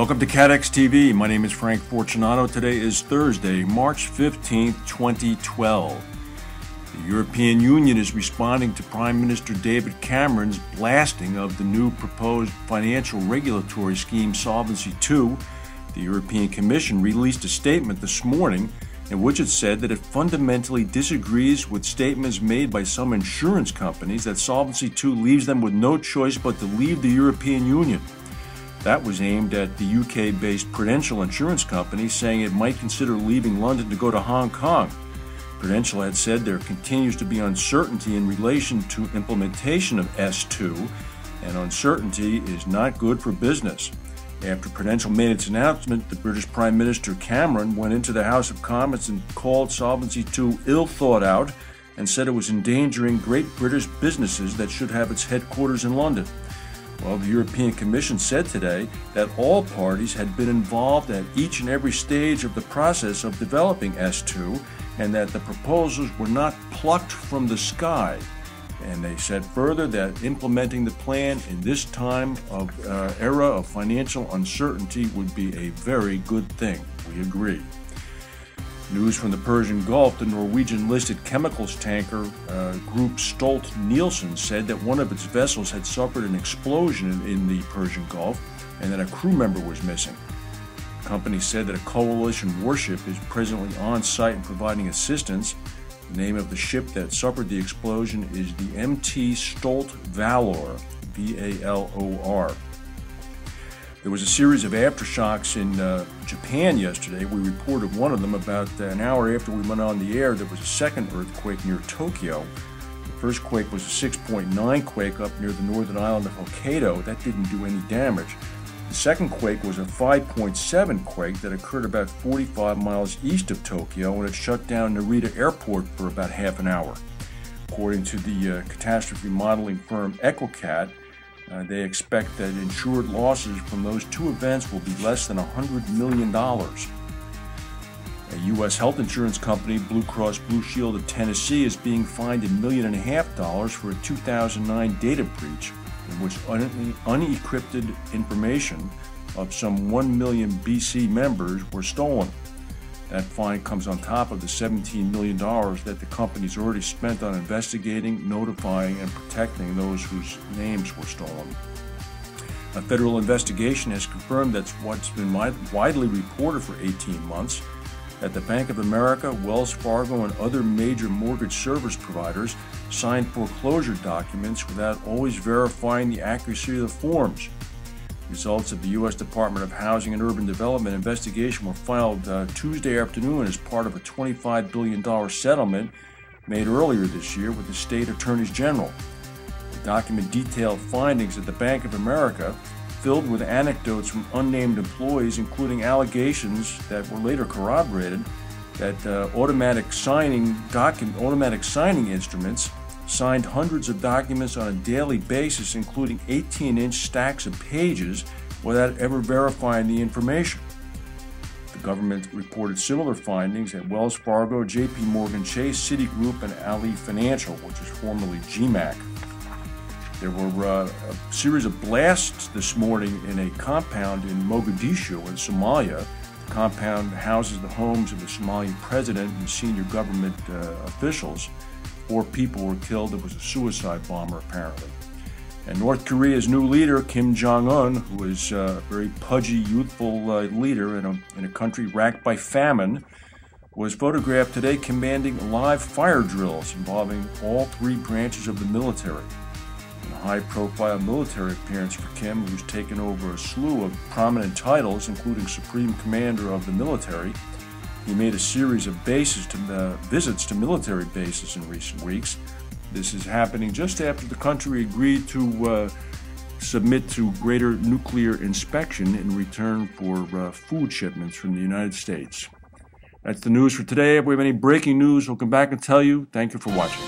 Welcome to CATEX TV. My name is Frank Fortunato. Today is Thursday, March 15th, 2012. The European Union is responding to Prime Minister David Cameron's blasting of the new proposed financial regulatory scheme Solvency II. The European Commission released a statement this morning in which it said that it fundamentally disagrees with statements made by some insurance companies that Solvency II leaves them with no choice but to leave the European Union. That was aimed at the UK-based Prudential insurance company, saying it might consider leaving London to go to Hong Kong. Prudential had said there continues to be uncertainty in relation to implementation of S2, and uncertainty is not good for business. After Prudential made its announcement, the British Prime Minister Cameron went into the House of Commons and called Solvency II ill thought out and said it was endangering great British businesses that should have its headquarters in London. Well, the European Commission said today that all parties had been involved at each and every stage of the process of developing S2 and that the proposals were not plucked from the sky. And they said further that implementing the plan in this time of era of financial uncertainty would be a very good thing. We agree. News from the Persian Gulf: the Norwegian-listed chemicals tanker group Stolt-Nielsen said that one of its vessels had suffered an explosion in the Persian Gulf and that a crew member was missing. The company said that a coalition warship is presently on site and providing assistance. The name of the ship that suffered the explosion is the MT Stolt Valor, V-A-L-O-R. There was a series of aftershocks in Japan yesterday. We reported one of them about an hour after we went on the air. There was a second earthquake near Tokyo. The first quake was a 6.9 quake up near the northern island of Hokkaido. That didn't do any damage. The second quake was a 5.7 quake that occurred about 45 miles east of Tokyo, and it shut down Narita Airport for about half an hour. According to the catastrophe modeling firm EcoCat, they expect that insured losses from those two events will be less than $100 million. A U.S. health insurance company, Blue Cross Blue Shield of Tennessee, is being fined $1.5 million for a 2009 data breach in which unencrypted information of some 1 million BC members were stolen. That fine comes on top of the $17 million that the company's already spent on investigating, notifying, and protecting those whose names were stolen. A federal investigation has confirmed that's what's been widely reported for 18 months, that the Bank of America, Wells Fargo, and other major mortgage service providers signed foreclosure documents without always verifying the accuracy of the forms. Results of the U.S. Department of Housing and Urban Development investigation were filed Tuesday afternoon as part of a $25 billion settlement made earlier this year with the state attorneys general. The document detailed findings at the Bank of America, filled with anecdotes from unnamed employees, including allegations that were later corroborated that automatic signing instruments signed hundreds of documents on a daily basis, including 18-inch stacks of pages, without ever verifying the information. The government reported similar findings at Wells Fargo, J.P. Morgan Chase, Citigroup, and Ali Financial, which is formerly GMAC. There were a series of blasts this morning in a compound in Mogadishu in Somalia. The compound houses the homes of the Somali president and senior government officials. 4 people were killed. It was a suicide bomber, apparently. And North Korea's new leader, Kim Jong-un, who is a very pudgy, youthful leader in a country racked by famine, was photographed today commanding live fire drills involving all 3 branches of the military. In a high-profile military appearance for Kim, who's taken over a slew of prominent titles, including Supreme Commander of the military, he made a series of visits to military bases in recent weeks. This is happening just after the country agreed to submit to greater nuclear inspection in return for food shipments from the United States. That's the news for today. If we have any breaking news, we'll come back and tell you. Thank you for watching.